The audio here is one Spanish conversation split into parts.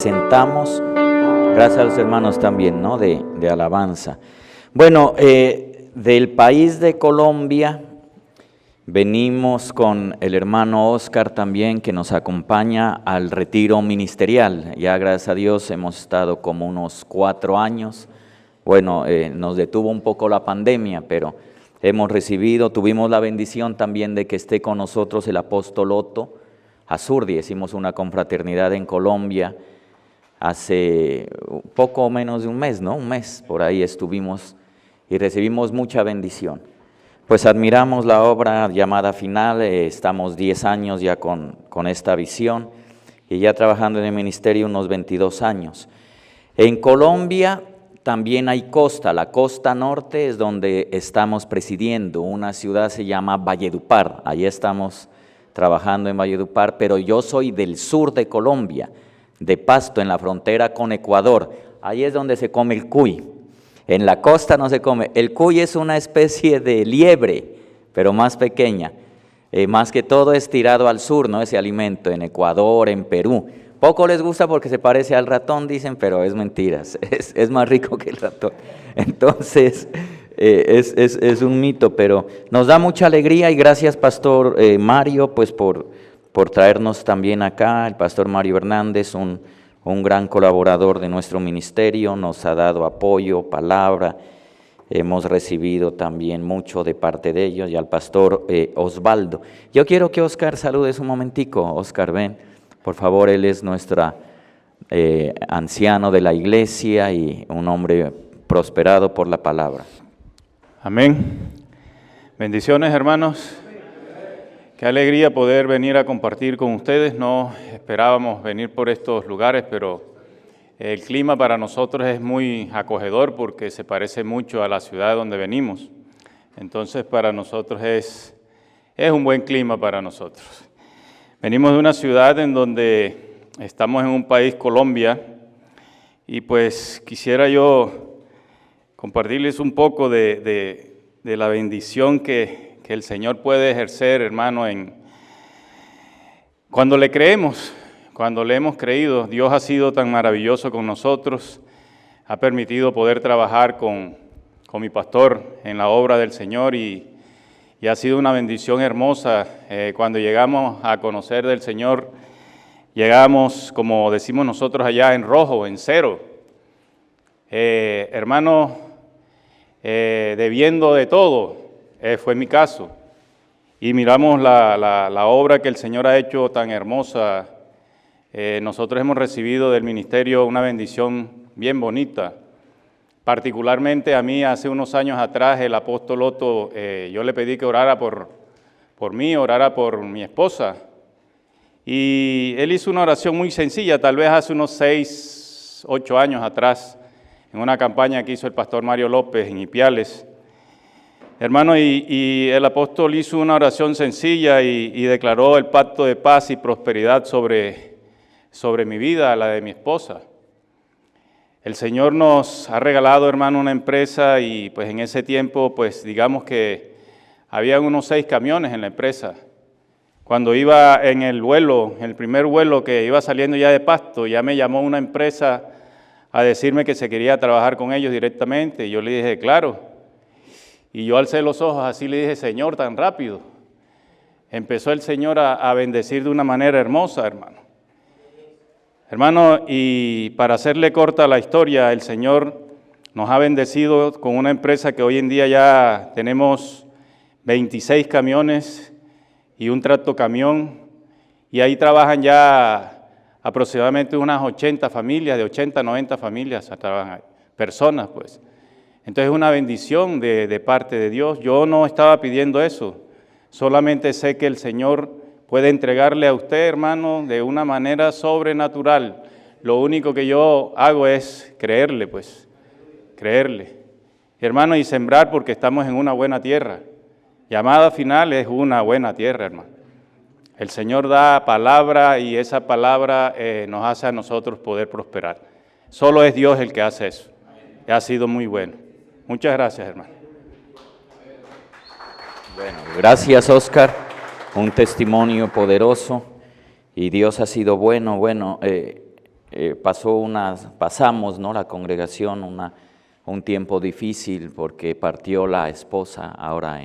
Sentamos, gracias a los hermanos también, ¿no? De alabanza. Bueno, del país de Colombia venimos con el hermano Oscar también, que nos acompaña al retiro ministerial. Ya gracias a Dios hemos estado como unos 4 años. Bueno, nos detuvo un poco la pandemia, pero tuvimos la bendición también de que esté con nosotros el apóstol Otto Azurdi. Hicimos una confraternidad en Colombia hace poco menos de un mes, ¿no? Un mes, por ahí estuvimos y recibimos mucha bendición. Pues admiramos la obra llamada Final, estamos 10 años ya con esta visión y ya trabajando en el ministerio unos 22 años. En Colombia también hay costa, la costa norte es donde estamos presidiendo, una ciudad se llama Valledupar, allí estamos trabajando en Valledupar, pero yo soy del sur de Colombia, de Pasto, en la frontera con Ecuador. Ahí es donde se come el cuy. En la costa no se come. El cuy es una especie de liebre, pero más pequeña. Más que todo es tirado al sur, ¿no? Ese alimento, en Ecuador, en Perú. Poco les gusta porque se parece al ratón, dicen, pero es mentira. Es más rico que el ratón. Entonces, es un mito, pero nos da mucha alegría y gracias, Pastor Mario, pues por traernos también acá. El pastor Mario Hernández, un gran colaborador de nuestro ministerio, nos ha dado apoyo, palabra, hemos recibido también mucho de parte de ellos, y al pastor Osvaldo. Yo quiero que Oscar saludes un momentico. Oscar, ven, por favor, él es nuestro anciano de la iglesia y un hombre prosperado por la palabra. Amén. Bendiciones, hermanos. Qué alegría poder venir a compartir con ustedes. No esperábamos venir por estos lugares, pero el clima para nosotros es muy acogedor porque se parece mucho a la ciudad donde venimos. Entonces, para nosotros es un buen clima para nosotros. Venimos de una ciudad en donde estamos en un país, Colombia, y pues quisiera yo compartirles un poco de la bendición que el Señor puede ejercer, hermano, cuando le creemos, cuando le hemos creído. Dios ha sido tan maravilloso con nosotros, ha permitido poder trabajar con mi pastor en la obra del Señor y ha sido una bendición hermosa. Cuando llegamos a conocer del Señor, llegamos, como decimos nosotros allá, en rojo, en cero. Hermano, debiendo de todo. Fue mi caso, y miramos la obra que el Señor ha hecho tan hermosa. Nosotros hemos recibido del ministerio una bendición bien bonita. Particularmente a mí, hace unos años atrás, el apóstol Otto, yo le pedí que orara por mí, orara por mi esposa, y él hizo una oración muy sencilla, tal vez hace unos 6, 8 años atrás, en una campaña que hizo el pastor Mario López en Ipiales. Hermano, y el apóstol hizo una oración sencilla y declaró el pacto de paz y prosperidad sobre mi vida, la de mi esposa. El Señor nos ha regalado, hermano, una empresa y pues en ese tiempo, pues digamos que había unos 6 camiones en la empresa. Cuando iba en el primer vuelo que iba saliendo ya de Pasto, ya me llamó una empresa a decirme que se quería trabajar con ellos directamente. Y yo le dije, claro. Y yo alcé los ojos así, le dije, Señor, tan rápido. Empezó el Señor a bendecir de una manera hermosa, hermano. Hermano, y para hacerle corta la historia, el Señor nos ha bendecido con una empresa que hoy en día ya tenemos 26 camiones y un tractocamión, y ahí trabajan ya aproximadamente unas 80 familias, de 80 a 90 familias trabajan ahí, personas pues. Entonces es una bendición de parte de Dios. Yo no estaba pidiendo eso, solamente sé que el Señor puede entregarle a usted, hermano, de una manera sobrenatural. Lo único que yo hago es creerle, pues, creerle. Hermano, y sembrar porque estamos en una buena tierra. Llamada Final es una buena tierra, hermano. El Señor da palabra y esa palabra nos hace a nosotros poder prosperar. Solo es Dios el que hace eso. Ha sido muy bueno. Muchas gracias, hermano. Bueno, gracias, Oscar. Un testimonio poderoso y Dios ha sido bueno. pasamos, ¿no?, la congregación un tiempo difícil porque partió la esposa ahora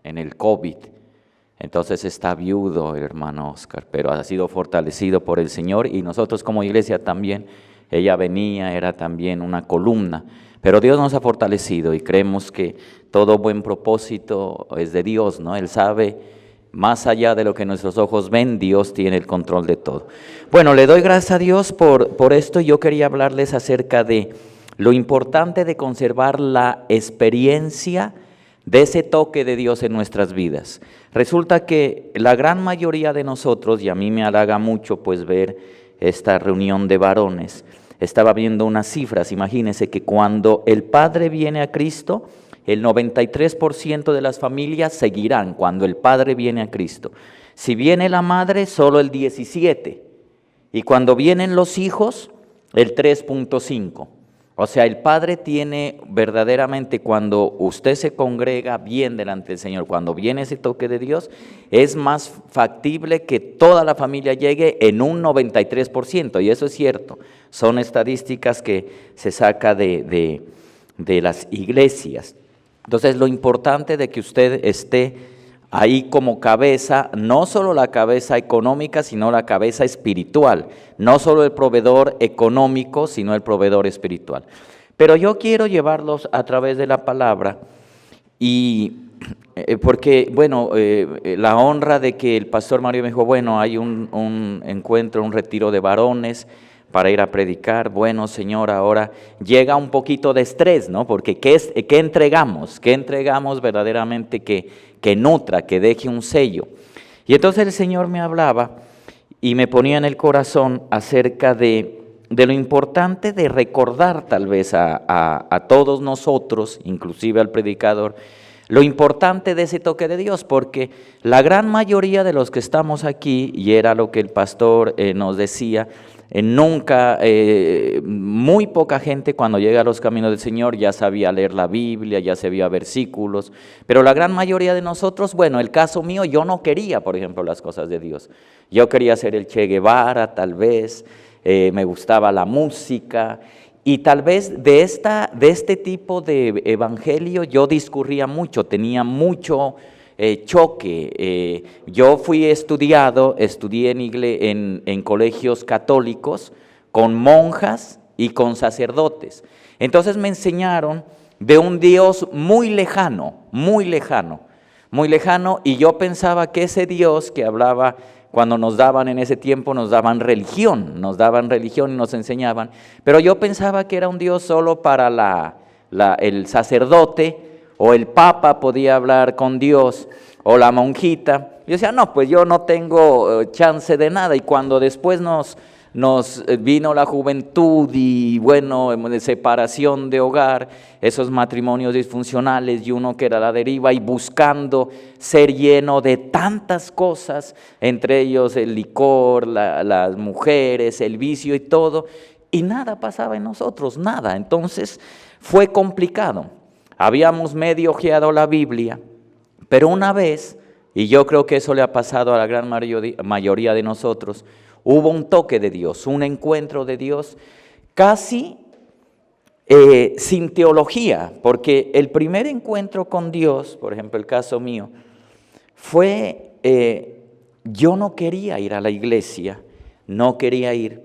en el COVID. Entonces está viudo el hermano Oscar, pero ha sido fortalecido por el Señor y nosotros como iglesia también. Ella venía, era también una columna, pero Dios nos ha fortalecido y creemos que todo buen propósito es de Dios, ¿no? Él sabe, más allá de lo que nuestros ojos ven, Dios tiene el control de todo. Bueno, le doy gracias a Dios por esto. Yo quería hablarles acerca de lo importante de conservar la experiencia de ese toque de Dios en nuestras vidas. Resulta que la gran mayoría de nosotros, y a mí me halaga mucho pues ver esta reunión de varones, estaba viendo unas cifras, imagínense que cuando el Padre viene a Cristo, el 93% de las familias seguirán cuando el Padre viene a Cristo. Si viene la madre, solo el 17%, y cuando vienen los hijos, el 3.5%. O sea, el Padre tiene verdaderamente, cuando usted se congrega bien delante del Señor, cuando viene ese toque de Dios, es más factible que toda la familia llegue en un 93%, y eso es cierto. Son estadísticas que se saca de las iglesias. Entonces, lo importante de que usted esté ahí como cabeza, no solo la cabeza económica, sino la cabeza espiritual, no solo el proveedor económico, sino el proveedor espiritual. Pero yo quiero llevarlos a través de la palabra, y porque, bueno, la honra de que el pastor Mario me dijo, bueno, hay un encuentro, un retiro de varones para ir a predicar. Bueno, Señor, ahora llega un poquito de estrés, ¿no? Porque ¿qué entregamos? ¿Qué entregamos verdaderamente que nutra, que deje un sello? Y entonces el Señor me hablaba y me ponía en el corazón acerca de lo importante de recordar tal vez a todos nosotros, inclusive al predicador, lo importante de ese toque de Dios, porque la gran mayoría de los que estamos aquí, y era lo que el pastor nos decía, muy poca gente cuando llega a los caminos del Señor ya sabía leer la Biblia, ya sabía versículos, pero la gran mayoría de nosotros, bueno, el caso mío, yo no quería, por ejemplo, las cosas de Dios. Yo quería ser el Che Guevara, tal vez, me gustaba la música, y tal vez de este tipo de evangelio yo discurría mucho, tenía mucho choque. Yo estudié en colegios católicos con monjas y con sacerdotes. Entonces me enseñaron de un Dios muy lejano, y yo pensaba que ese Dios que hablaba, cuando nos daban en ese tiempo, nos daban religión y nos enseñaban, pero yo pensaba que era un Dios solo para el sacerdote, o el papa podía hablar con Dios, o la monjita. Yo decía, no, pues yo no tengo chance de nada. Y cuando después nos vino la juventud y bueno, de separación de hogar, esos matrimonios disfuncionales y uno que era a la deriva y buscando ser lleno de tantas cosas, entre ellos el licor, las mujeres, el vicio y todo, y nada pasaba en nosotros, nada. Entonces fue complicado. Habíamos medio ojeado la Biblia, pero una vez, y yo creo que eso le ha pasado a la gran mayoría de nosotros, hubo un toque de Dios, un encuentro de Dios, casi sin teología, porque el primer encuentro con Dios, por ejemplo el caso mío, fue, yo no quería ir a la iglesia, no quería ir,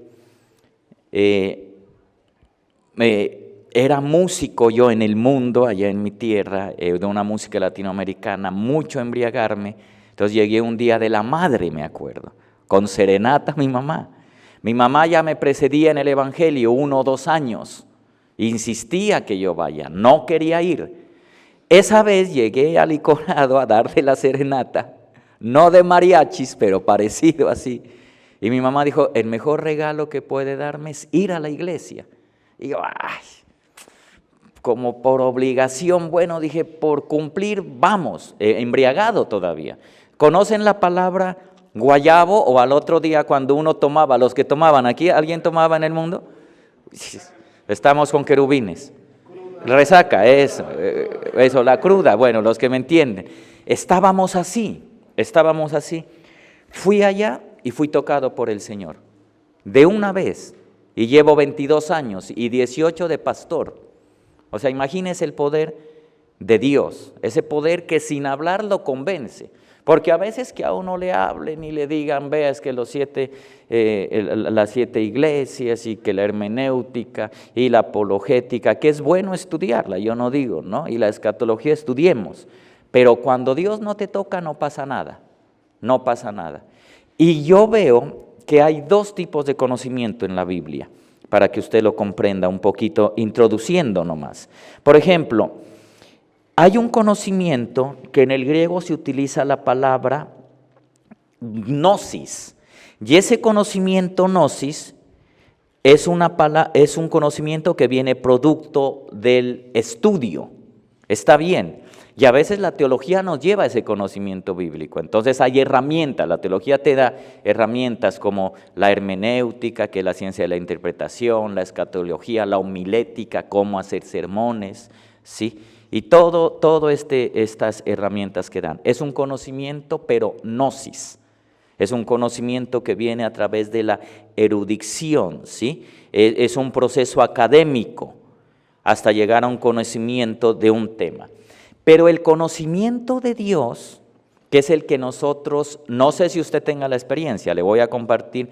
era músico yo en el mundo, allá en mi tierra, de una música latinoamericana, mucho embriagarme. Entonces llegué un día de la madre, me acuerdo, con serenata mi mamá. Mi mamá ya me precedía en el evangelio 1 o 2 años, insistía que yo vaya, no quería ir. Esa vez llegué al Licorado a darle la serenata, no de mariachis, pero parecido así. Y mi mamá dijo, el mejor regalo que puede darme es ir a la iglesia. Y yo, ay, como por obligación, bueno, dije, por cumplir, vamos, embriagado todavía. ¿Conocen la palabra guayabo? O al otro día cuando uno tomaba, los que tomaban, ¿aquí alguien tomaba en el mundo? Estamos con querubines. Resaca, eso, la cruda, bueno, los que me entienden. Estábamos así. Fui allá y fui tocado por el Señor. De una vez, y llevo 22 años y 18 de pastor. O sea, imagínese el poder de Dios, ese poder que sin hablar lo convence. Porque a veces que a uno le hablen y le digan, vea, es que las 7 iglesias y que la hermenéutica y la apologética, que es bueno estudiarla, yo no digo, ¿no? Y la escatología estudiemos, pero cuando Dios no te toca no pasa nada, no pasa nada. Y yo veo que hay 2 tipos de conocimiento en la Biblia, para que usted lo comprenda un poquito, introduciendo nomás. Por ejemplo, hay un conocimiento que en el griego se utiliza la palabra gnosis, y ese conocimiento gnosis es un conocimiento que viene producto del estudio, está bien, y a veces la teología nos lleva a ese conocimiento bíblico, entonces hay herramientas, la teología te da herramientas como la hermenéutica, que es la ciencia de la interpretación, la escatología, la homilética, cómo hacer sermones, ¿sí? Y todo estas herramientas que dan. Es un conocimiento, pero gnosis. Es un conocimiento que viene a través de la erudición, ¿sí? Es un proceso académico hasta llegar a un conocimiento de un tema. Pero el conocimiento de Dios, que es el que nosotros, no sé si usted tenga la experiencia, le voy a compartir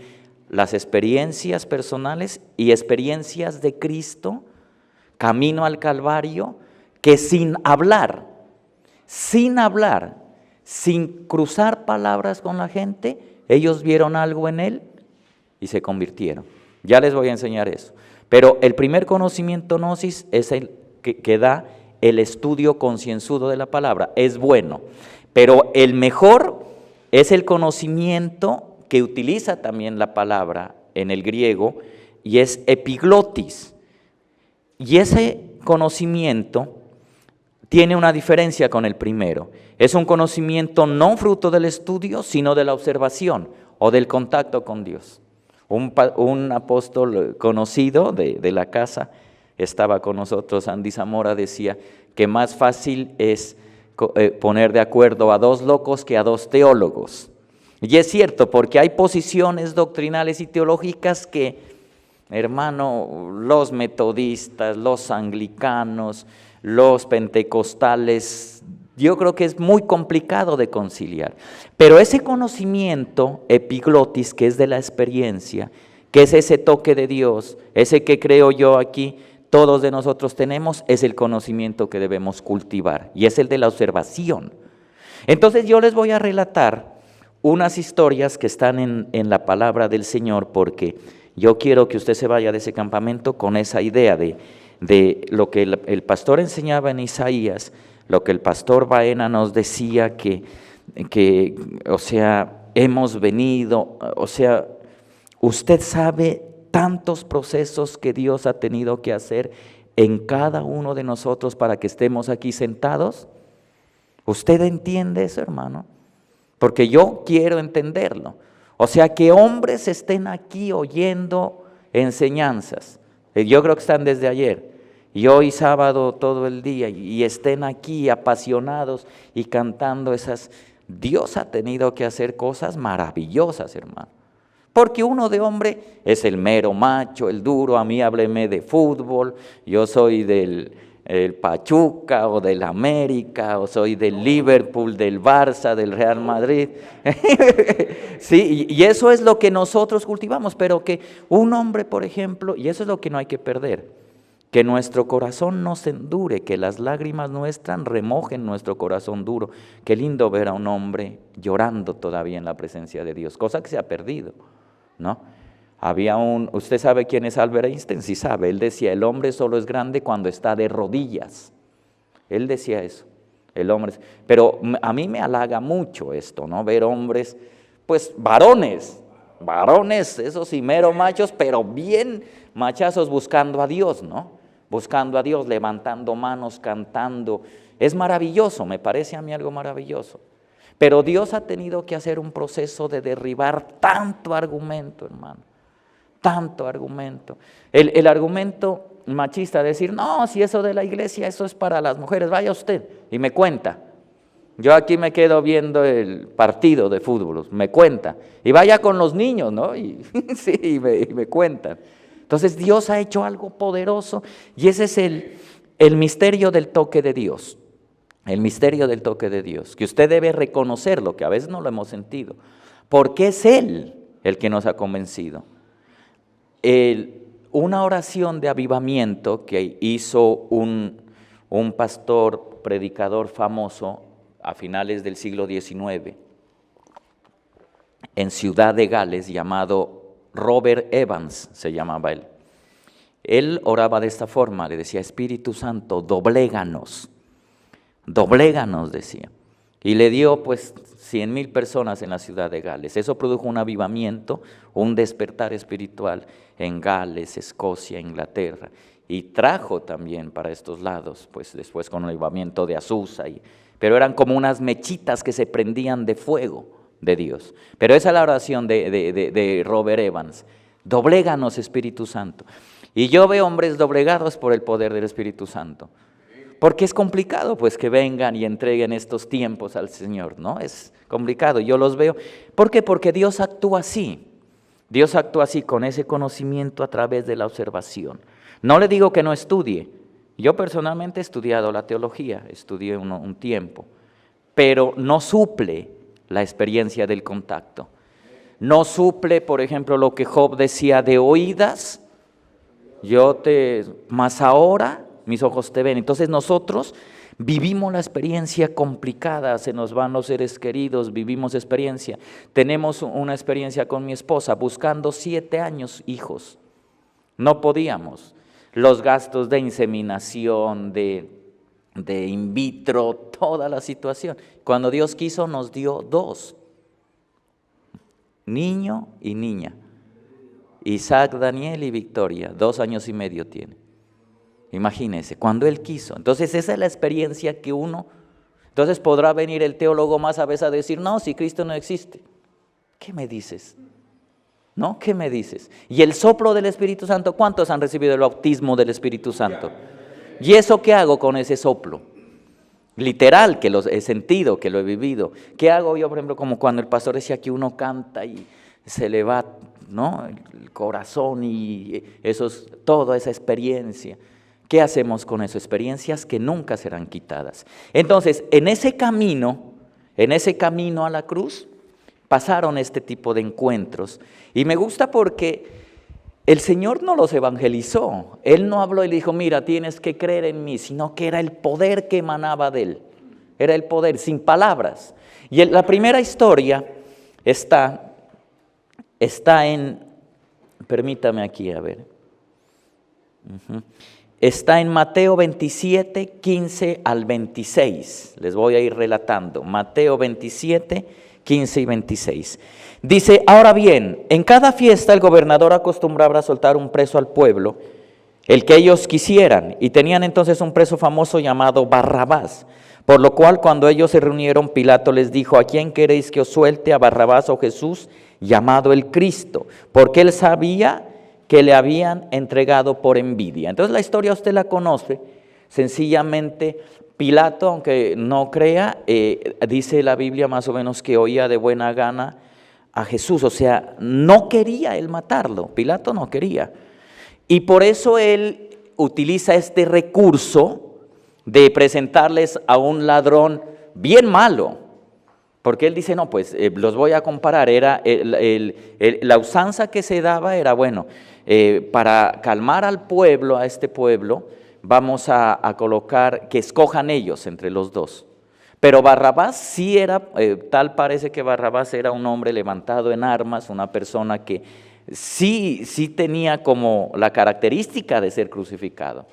las experiencias personales y experiencias de Cristo, camino al Calvario, que sin hablar, sin cruzar palabras con la gente, ellos vieron algo en él y se convirtieron. Ya les voy a enseñar eso. Pero el primer conocimiento gnosis es el que da el estudio concienzudo de la palabra. Es bueno, pero el mejor es el conocimiento que utiliza también la palabra en el griego y es epiglotis. Y ese conocimiento tiene una diferencia con el primero. Es un conocimiento no fruto del estudio, sino de la observación o del contacto con Dios. Un apóstol conocido de la casa estaba con nosotros, Andy Zamora, decía que más fácil es poner de acuerdo a 2 locos que a 2 teólogos. Y es cierto, porque hay posiciones doctrinales y teológicas que, hermano, los metodistas, los anglicanos, los pentecostales, yo creo que es muy complicado de conciliar. Pero ese conocimiento epiglotis, que es de la experiencia, que es ese toque de Dios, ese que creo yo aquí, todos de nosotros tenemos, es el conocimiento que debemos cultivar, y es el de la observación. Entonces yo les voy a relatar unas historias que están en la palabra del Señor, porque yo quiero que usted se vaya de ese campamento con esa idea de lo que el pastor enseñaba en Isaías, lo que el pastor Baena nos decía que o sea, hemos venido, o sea, usted sabe tantos procesos que Dios ha tenido que hacer en cada uno de nosotros para que estemos aquí sentados. ¿Usted entiende eso, hermano? Porque yo quiero entenderlo. O sea, que hombres estén aquí oyendo enseñanzas. Yo creo que están desde ayer. Y hoy sábado todo el día, y estén aquí apasionados y cantando esas. Dios ha tenido que hacer cosas maravillosas, hermano. Porque uno de hombre es el mero macho, el duro. A mí hábleme de fútbol, yo soy del Pachuca o del América, o soy del Liverpool, del Barça, del Real Madrid. Sí, y eso es lo que nosotros cultivamos, pero que un hombre, por ejemplo, y eso es lo que no hay que perder, que nuestro corazón no se endure, que las lágrimas nuestras remojen nuestro corazón duro. Qué lindo ver a un hombre llorando todavía en la presencia de Dios, cosa que se ha perdido, ¿no? Usted sabe quién es Albert Einstein, sí sabe, él decía, el hombre solo es grande cuando está de rodillas. Él decía eso, el hombre. Pero a mí me halaga mucho esto, ¿no? Ver hombres, pues varones, esos sí, mero machos, pero bien machazos buscando a Dios, ¿no? Buscando a Dios, levantando manos, cantando. Es maravilloso, me parece a mí algo maravilloso. Pero Dios ha tenido que hacer un proceso de derribar tanto argumento, hermano. Tanto argumento. El argumento machista, decir, no, si eso de la iglesia, eso es para las mujeres, vaya usted y me cuenta. Yo aquí me quedo viendo el partido de fútbol, me cuenta. Y vaya con los niños, ¿no? Y, sí, y me cuentan. Entonces Dios ha hecho algo poderoso y ese es el misterio del toque de Dios. El misterio del toque de Dios, que usted debe reconocerlo, que a veces no lo hemos sentido, porque es Él el que nos ha convencido. Una oración de avivamiento que hizo un pastor, predicador famoso a finales del siglo XIX, en Ciudad de Gales, llamado Robert Evans, se llamaba él. Él oraba de esta forma, le decía, Espíritu Santo, dobléganos, decía. Y le dio pues 100,000 personas en la Ciudad de Gales. Eso produjo un avivamiento, un despertar espiritual en Gales, Escocia, Inglaterra. Y trajo también para estos lados, pues después con el avivamiento de Azusa. Pero eran como unas mechitas que se prendían de fuego de Dios. Pero esa es la oración de Robert Evans. Dobléganos, Espíritu Santo. Y yo veo hombres doblegados por el poder del Espíritu Santo. Porque es complicado pues que vengan y entreguen estos tiempos al Señor, ¿no? Es complicado, yo los veo. ¿Por qué? Porque Dios actúa así. Dios actúa así, con ese conocimiento a través de la observación. No le digo que no estudie. Yo personalmente he estudiado la teología, estudié un tiempo, pero no suple la experiencia del contacto. No suple, por ejemplo, lo que Job decía de oídas, mas ahora mis ojos te ven. Entonces nosotros vivimos la experiencia complicada, se nos van los seres queridos, vivimos experiencia. Tenemos una experiencia con mi esposa, buscando 7 años hijos. No podíamos. Los gastos de inseminación, de in vitro, toda la situación. Cuando Dios quiso nos dio 2, niño y niña. Isaac, Daniel y Victoria, 2 años y medio tiene. Imagínense, cuando Él quiso. Entonces esa es la experiencia que uno... Entonces podrá venir el teólogo más a veces a decir, no, si Cristo no existe. ¿Qué me dices? ¿No? ¿Qué me dices? Y el soplo del Espíritu Santo, ¿cuántos han recibido el bautismo del Espíritu Santo? ¿Y eso qué hago con ese soplo? Literal, que lo he sentido, que lo he vivido. ¿Qué hago yo, por ejemplo, como cuando el pastor decía que uno canta y se le va, ¿no?, el corazón y toda esa experiencia? ¿Qué hacemos con eso? Experiencias que nunca serán quitadas. Entonces, en ese camino a la cruz, pasaron este tipo de encuentros. Y me gusta porque el Señor no los evangelizó. Él no habló y le dijo, mira, tienes que creer en mí, sino que era el poder que emanaba de Él. Era el poder, sin palabras. Y la primera historia está en, permítame aquí, a ver. Está en Mateo 27, 15 al 26. Les voy a ir relatando. Mateo 27, 15 y 26. Dice, ahora bien, en cada fiesta el gobernador acostumbraba a soltar un preso al pueblo, el que ellos quisieran, y tenían entonces un preso famoso llamado Barrabás. Por lo cual, cuando ellos se reunieron, Pilato les dijo, ¿a quién queréis que os suelte, a Barrabás o Jesús, llamado el Cristo? Porque él sabía que le habían entregado por envidia. Entonces la historia usted la conoce, sencillamente Pilato, aunque no crea, dice la Biblia más o menos que oía de buena gana a Jesús, o sea, no quería él matarlo, Pilato no quería. Y por eso él utiliza este recurso de presentarles a un ladrón bien malo, porque él dice, no, pues los voy a comparar, era la usanza que se daba era, bueno, para calmar al pueblo, a este pueblo, vamos a colocar que escojan ellos entre los dos. Pero Barrabás sí era, tal parece que Barrabás era un hombre levantado en armas, una persona que sí tenía como la característica de ser crucificado.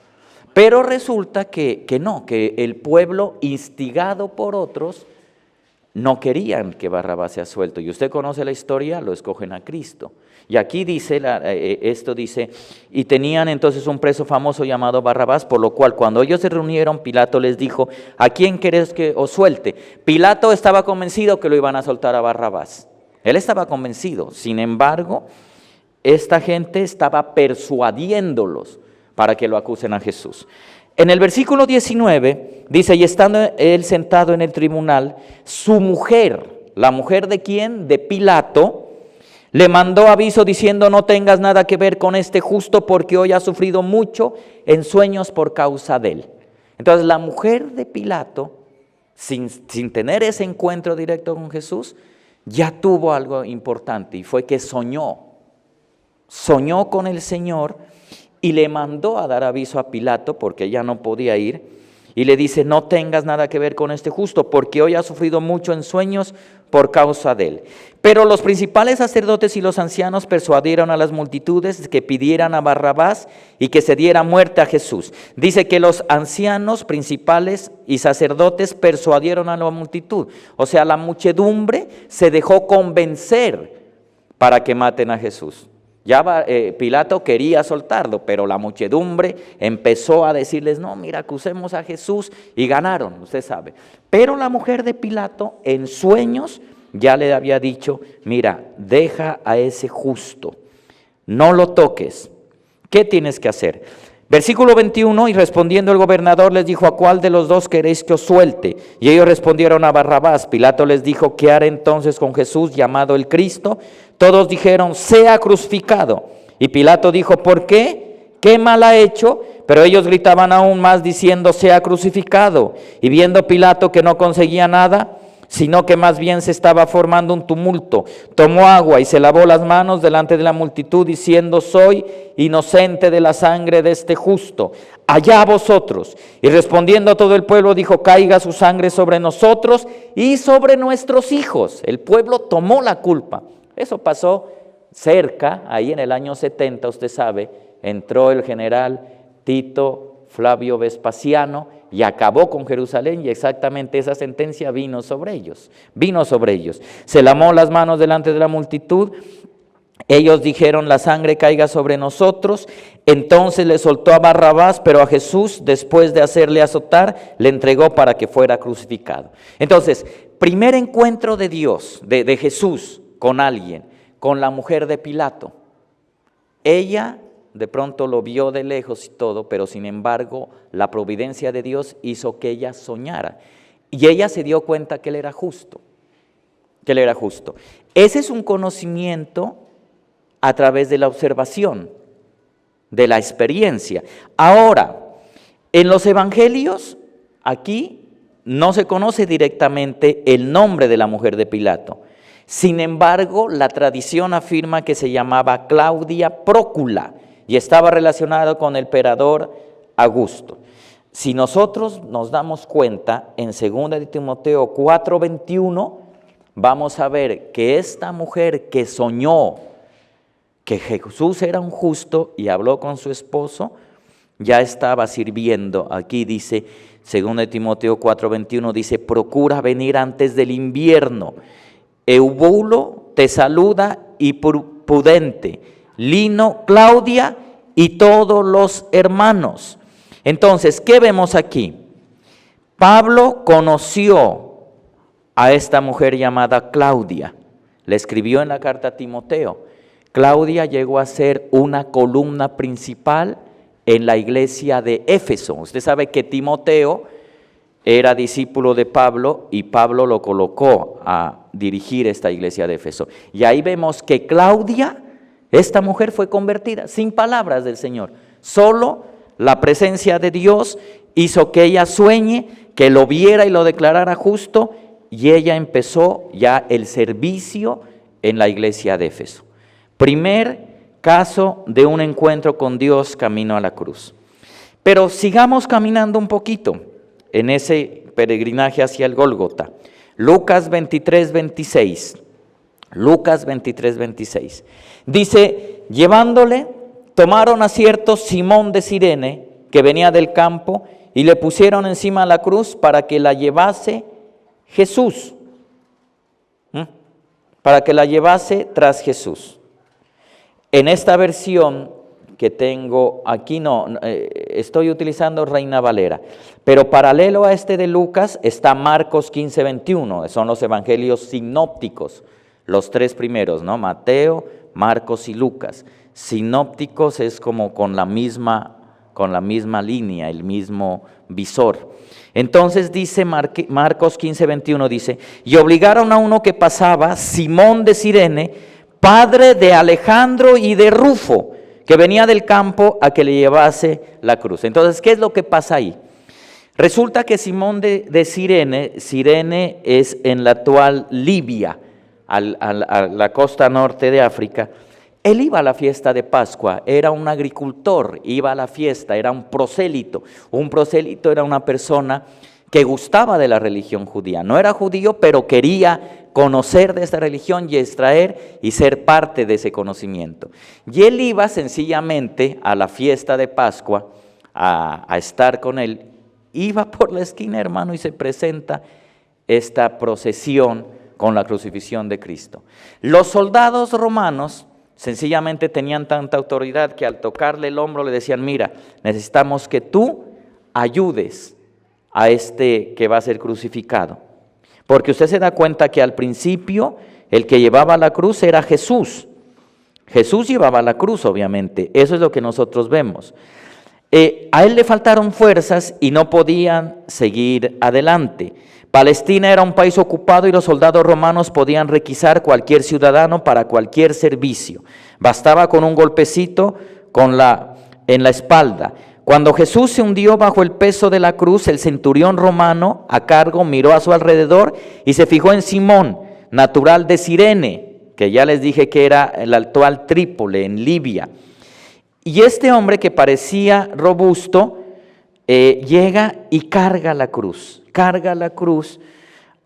Pero resulta que no, que el pueblo instigado por otros no querían que Barrabás sea suelto. Y usted conoce la historia, lo escogen a Cristo. Y aquí dice, esto dice, y tenían entonces un preso famoso llamado Barrabás, por lo cual cuando ellos se reunieron, Pilato les dijo, ¿a quién queréis que os suelte? Pilato estaba convencido que lo iban a soltar a Barrabás. Él estaba convencido. Sin embargo, esta gente estaba persuadiéndolos para que lo acusen a Jesús. En el versículo 19 dice, y estando él sentado en el tribunal, su mujer, ¿la mujer de quién? De Pilato, Le mandó aviso diciendo: no tengas nada que ver con este justo, porque hoy ha sufrido mucho en sueños por causa de él. Entonces la mujer de Pilato, sin tener ese encuentro directo con Jesús, ya tuvo algo importante, y fue que soñó con el Señor y le mandó a dar aviso a Pilato, porque ella no podía ir, y le dice: no tengas nada que ver con este justo, porque hoy ha sufrido mucho en sueños por causa de él. Pero los principales sacerdotes y los ancianos persuadieron a las multitudes que pidieran a Barrabás y que se diera muerte a Jesús. Dice que los ancianos principales y sacerdotes persuadieron a la multitud. O sea, la muchedumbre se dejó convencer para que maten a Jesús. Ya Pilato quería soltarlo, pero la muchedumbre empezó a decirles: no, mira, acusemos a Jesús, y ganaron, usted sabe. Pero la mujer de Pilato en sueños ya le había dicho: mira, deja a ese justo, no lo toques. ¿Qué tienes que hacer? Versículo 21, y respondiendo el gobernador les dijo: ¿a cuál de los dos queréis que os suelte? Y ellos respondieron: a Barrabás. Pilato les dijo: ¿qué haré entonces con Jesús, llamado el Cristo? Todos dijeron: sea crucificado. Y Pilato dijo: ¿por qué? ¿Qué mal ha hecho? Pero ellos gritaban aún más diciendo: sea crucificado. Y viendo Pilato que no conseguía nada, sino que más bien se estaba formando un tumulto, tomó agua y se lavó las manos delante de la multitud, diciendo: soy inocente de la sangre de este justo, allá vosotros. Y respondiendo a todo el pueblo dijo: caiga su sangre sobre nosotros y sobre nuestros hijos. El pueblo tomó la culpa. Eso pasó cerca, ahí en el año 70, usted sabe, entró el general Tito Flavio Vespasiano y acabó con Jerusalén, y exactamente esa sentencia vino sobre ellos. Se lavó las manos delante de la multitud. Ellos dijeron: la sangre caiga sobre nosotros. Entonces le soltó a Barrabás, pero a Jesús, después de hacerle azotar, le entregó para que fuera crucificado. Entonces, primer encuentro de Dios, de Jesús con alguien, con la mujer de Pilato. Ella de pronto lo vio de lejos y todo, pero sin embargo la providencia de Dios hizo que ella soñara, y ella se dio cuenta que él era justo, Ese es un conocimiento a través de la observación, de la experiencia. Ahora, en los evangelios, aquí no se conoce directamente el nombre de la mujer de Pilato. Sin embargo, la tradición afirma que se llamaba Claudia Prócula y estaba relacionado con el emperador Augusto. Si nosotros nos damos cuenta, en 2 de Timoteo 4:21, vamos a ver que esta mujer que soñó que Jesús era un justo y habló con su esposo, ya estaba sirviendo. Aquí dice, 2 de Timoteo 4:21, dice: procura venir antes del invierno. Eubulo te saluda, y Pudente, Lino, Claudia y todos los hermanos. Entonces, ¿qué vemos aquí? Pablo conoció a esta mujer llamada Claudia. Le escribió en la carta a Timoteo. Claudia llegó a ser una columna principal en la iglesia de Éfeso. Usted sabe que Timoteo era discípulo de Pablo y Pablo lo colocó a dirigir esta iglesia de Éfeso. Y ahí vemos que Claudia, esta mujer, fue convertida sin palabras del Señor. Solo la presencia de Dios hizo que ella sueñe, que lo viera y lo declarara justo, y ella empezó ya el servicio en la iglesia de Éfeso. Primer caso de un encuentro con Dios camino a la cruz. Pero sigamos caminando un poquito en ese peregrinaje hacia el Gólgota. Lucas 23:26. Lucas 23:26. Dice: llevándole, tomaron a cierto Simón de Cirene, que venía del campo, y le pusieron encima la cruz para que la llevase Jesús. Para que la llevase tras Jesús. En esta versión que tengo aquí, estoy utilizando Reina Valera, pero paralelo a este de Lucas está Marcos 15:21, son los evangelios sinópticos, los tres primeros, ¿no? Mateo, Marcos y Lucas. Sinópticos es como con la misma línea, el mismo visor. Entonces dice Marcos 15:21, dice: y obligaron a uno que pasaba, Simón de Cirene, padre de Alejandro y de Rufo, que venía del campo a que le llevase la cruz. Entonces, ¿qué es lo que pasa ahí? Resulta que Simón de Cirene es en la actual Libia, a la costa norte de África. Él iba a la fiesta de Pascua, era un agricultor, iba a la fiesta, era un prosélito. Un prosélito era una persona que gustaba de la religión judía. No era judío, pero quería conocer de esta religión y extraer y ser parte de ese conocimiento. Y él iba sencillamente a la fiesta de Pascua a estar con él. Iba por la esquina, hermano, y se presenta esta procesión con la crucifixión de Cristo. Los soldados romanos sencillamente tenían tanta autoridad que al tocarle el hombro le decían: mira, necesitamos que tú ayudes a este que va a ser crucificado. Porque usted se da cuenta que al principio el que llevaba la cruz era Jesús. Jesús llevaba la cruz, obviamente. Eso es lo que nosotros vemos. A él le faltaron fuerzas y no podían seguir adelante. Palestina era un país ocupado y los soldados romanos podían requisar cualquier ciudadano para cualquier servicio. Bastaba con un golpecito en la espalda. Cuando Jesús se hundió bajo el peso de la cruz, el centurión romano a cargo miró a su alrededor y se fijó en Simón, natural de Cirene, que ya les dije que era el actual Trípoli, en Libia. Y este hombre que parecía robusto, llega y carga la cruz.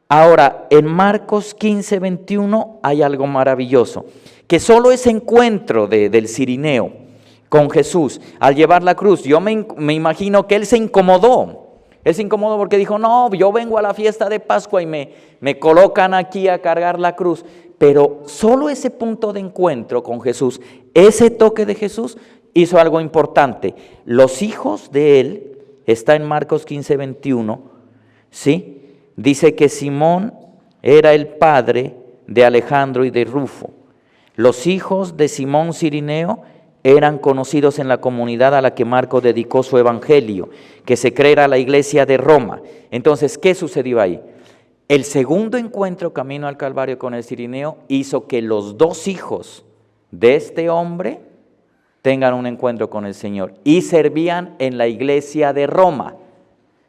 Ahora, en Marcos 15:21 hay algo maravilloso, que solo ese encuentro del cirineo con Jesús, al llevar la cruz, yo me imagino que él se incomodó. Él se incomodó porque dijo: no, yo vengo a la fiesta de Pascua y me colocan aquí a cargar la cruz. Pero solo ese punto de encuentro con Jesús, ese toque de Jesús, hizo algo importante. Los hijos de él, está en Marcos 15:21, ¿sí? Dice que Simón era el padre de Alejandro y de Rufo. Los hijos de Simón Cirineo eran conocidos en la comunidad a la que Marcos dedicó su evangelio, que se cree era la iglesia de Roma. Entonces, ¿qué sucedió ahí? El segundo encuentro camino al Calvario con el Cirineo hizo que los dos hijos de este hombre tengan un encuentro con el Señor y servían en la iglesia de Roma.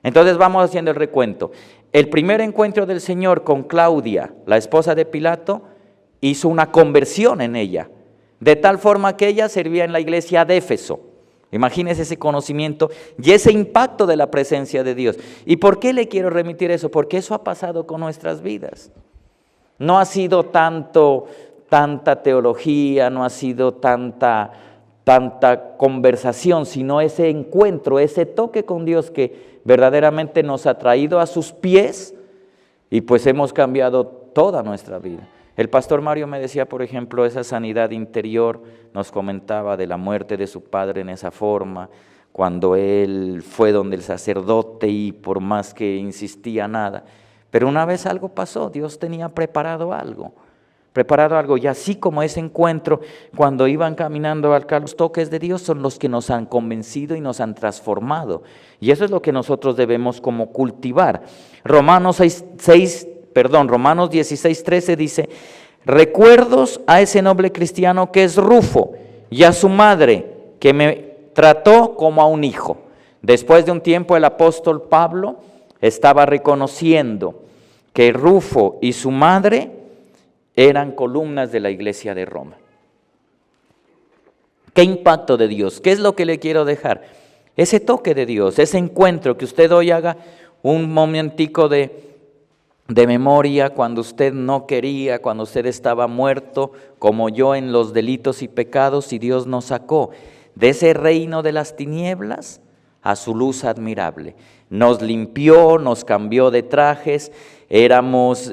Entonces vamos haciendo el recuento. El primer encuentro del Señor con Claudia, la esposa de Pilato, hizo una conversión en ella, de tal forma que ella servía en la iglesia de Éfeso. Imagínese ese conocimiento y ese impacto de la presencia de Dios. ¿Y por qué le quiero remitir eso? Porque eso ha pasado con nuestras vidas. No ha sido tanta teología, no ha sido tanta conversación, sino ese encuentro, ese toque con Dios que verdaderamente nos ha traído a sus pies y pues hemos cambiado toda nuestra vida. El pastor Mario me decía, por ejemplo, esa sanidad interior, nos comentaba de la muerte de su padre en esa forma, cuando él fue donde el sacerdote y por más que insistía nada, pero una vez algo pasó, Dios tenía preparado algo, y así como ese encuentro, cuando iban caminando al los toques de Dios son los que nos han convencido y nos han transformado, y eso es lo que nosotros debemos como cultivar. Romanos 16:13 dice: recuerdos a ese noble cristiano que es Rufo y a su madre, que me trató como a un hijo. Después de un tiempo el apóstol Pablo estaba reconociendo que Rufo y su madre eran columnas de la iglesia de Roma. ¿Qué impacto de Dios? ¿Qué es lo que le quiero dejar? Ese toque de Dios, ese encuentro, que usted hoy haga un momentico de memoria cuando usted no quería, cuando usted estaba muerto, como yo, en los delitos y pecados, y Dios nos sacó de ese reino de las tinieblas a su luz admirable. Nos limpió, nos cambió de trajes, éramos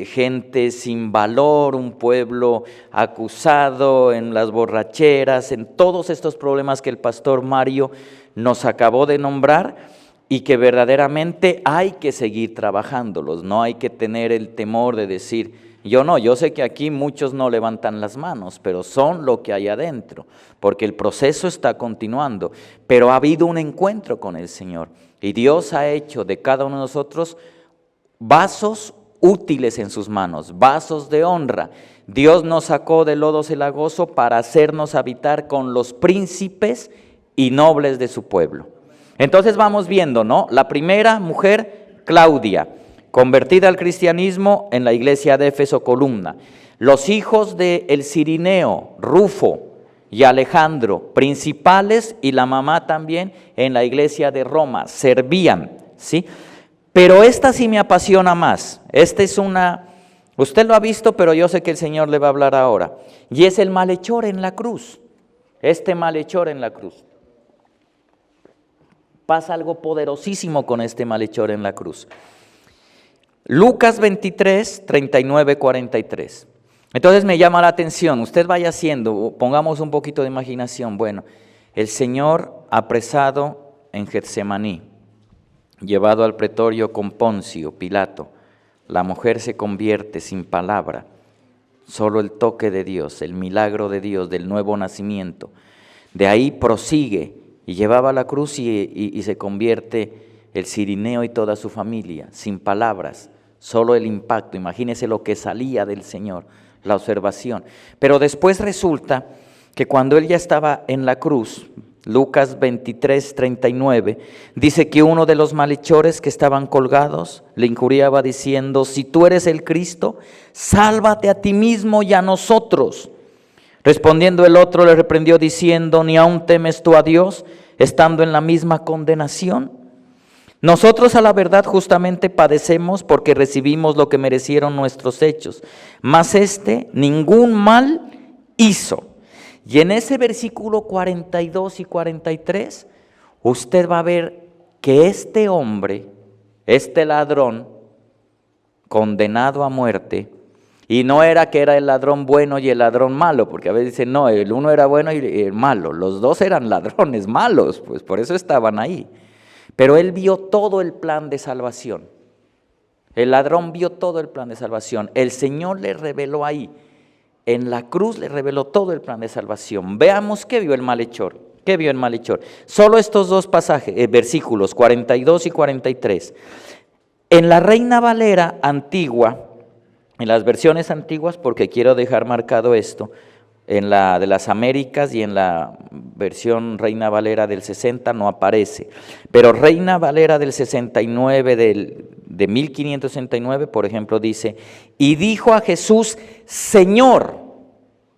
gente sin valor, un pueblo acusado en las borracheras, en todos estos problemas que el pastor Mario nos acabó de nombrar, y que verdaderamente hay que seguir trabajándolos. No hay que tener el temor de decir, yo sé que aquí muchos no levantan las manos, pero son lo que hay adentro, porque el proceso está continuando, pero ha habido un encuentro con el Señor, y Dios ha hecho de cada uno de nosotros vasos útiles en sus manos, vasos de honra. Dios nos sacó del lodo cenagoso para hacernos habitar con los príncipes y nobles de su pueblo. Entonces vamos viendo, ¿no? La primera mujer, Claudia, convertida al cristianismo en la iglesia de Éfeso, Columna. Los hijos del Cirineo, Rufo y Alejandro, principales, y la mamá también en la iglesia de Roma, servían, ¿sí? Pero esta sí me apasiona más. Esta es usted lo ha visto, pero yo sé que el Señor le va a hablar ahora. Y es el malhechor en la cruz. Este malhechor en la cruz. Pasa algo poderosísimo con este malhechor en la cruz. Lucas 23, 39, 43. Entonces me llama la atención, usted vaya haciendo, pongamos un poquito de imaginación. Bueno, el Señor apresado en Getsemaní, llevado al pretorio con Poncio Pilato, la mujer se convierte sin palabra, solo el toque de Dios, el milagro de Dios del nuevo nacimiento. De ahí prosigue y llevaba la cruz y se convierte el Cirineo y toda su familia, sin palabras, solo el impacto. Imagínese lo que salía del Señor, la observación. Pero después resulta que cuando él ya estaba en la cruz, Lucas 23, 39, dice que uno de los malhechores que estaban colgados le injuriaba diciendo: si tú eres el Cristo, sálvate a ti mismo y a nosotros. Respondiendo el otro le reprendió diciendo: ¿ni aún temes tú a Dios, estando en la misma condenación? Nosotros a la verdad justamente padecemos porque recibimos lo que merecieron nuestros hechos, mas este ningún mal hizo. Y en ese versículo 42 y 43, usted va a ver que este hombre, este ladrón, condenado a muerte, y no era que era el ladrón bueno y el ladrón malo, porque a veces dicen, no, el uno era bueno y el malo, los dos eran ladrones malos, pues por eso estaban ahí. Pero él vio todo el plan de salvación. El ladrón vio todo el plan de salvación. El Señor le reveló ahí. En la cruz le reveló todo el plan de salvación. Veamos qué vio el malhechor. ¿Qué vio el malhechor? Solo estos dos pasajes, versículos 42 y 43. En la Reina Valera antigua, en las versiones antiguas, porque quiero dejar marcado esto, en la de las Américas y en la versión Reina Valera del 60 no aparece. Pero Reina Valera del 69, de 1569, por ejemplo, dice: y dijo a Jesús: Señor,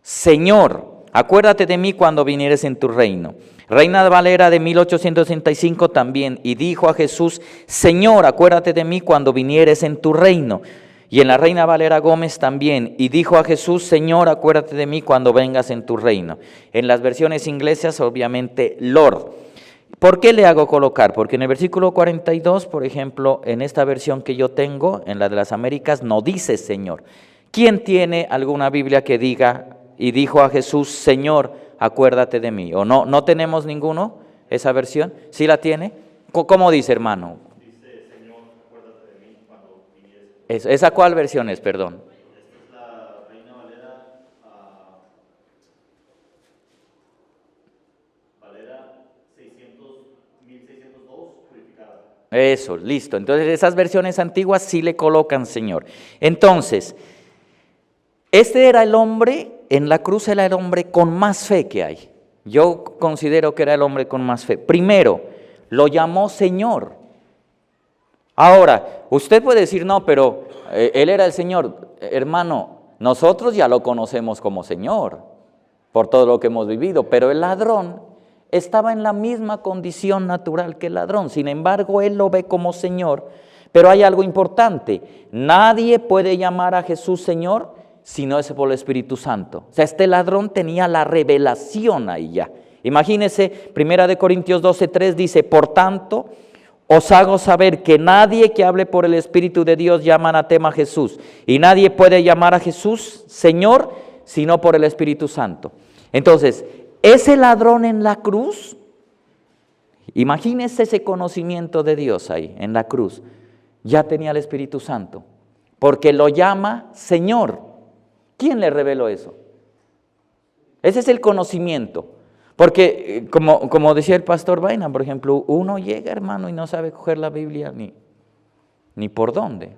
Señor, acuérdate de mí cuando vinieres en tu reino. Reina Valera de 1865 también: y dijo a Jesús: Señor, acuérdate de mí cuando vinieres en tu reino. Y en la Reina Valera Gómez también: y dijo a Jesús: Señor, acuérdate de mí cuando vengas en tu reino. En las versiones inglesas, obviamente, Lord. ¿Por qué le hago colocar? Porque en el versículo 42, por ejemplo, en esta versión que yo tengo, en la de las Américas, no dice Señor. ¿Quién tiene alguna Biblia que diga: y dijo a Jesús: Señor, acuérdate de mí? ¿O no? ¿No tenemos ninguno esa versión? ¿Sí la tiene? ¿Cómo dice, hermano? ¿Esa cuál versión es, perdón? Esta es la Reina Valera, Valera 1602, purificada. Eso, listo. Entonces esas versiones antiguas sí le colocan Señor. Entonces, este era el hombre, en la cruz era el hombre con más fe que hay. Yo considero que era el hombre con más fe. Primero, lo llamó Señor. Ahora, usted puede decir, no, pero él era el Señor. Hermano, nosotros ya lo conocemos como Señor, por todo lo que hemos vivido, pero el ladrón estaba en la misma condición natural que el ladrón. Sin embargo, él lo ve como Señor. Pero hay algo importante: nadie puede llamar a Jesús Señor si no es por el Espíritu Santo. O sea, este ladrón tenía la revelación ahí ya. Imagínese, 1 Corintios 12:3 dice: por tanto, os hago saber que nadie que hable por el Espíritu de Dios llama anatema a Jesús. Y nadie puede llamar a Jesús Señor sino por el Espíritu Santo. Entonces, ese ladrón en la cruz, imagínese ese conocimiento de Dios ahí en la cruz, ya tenía el Espíritu Santo, porque lo llama Señor. ¿Quién le reveló eso? Ese es el conocimiento. Porque, como decía el pastor Vaina, por ejemplo, uno llega, hermano, y no sabe coger la Biblia ni por dónde.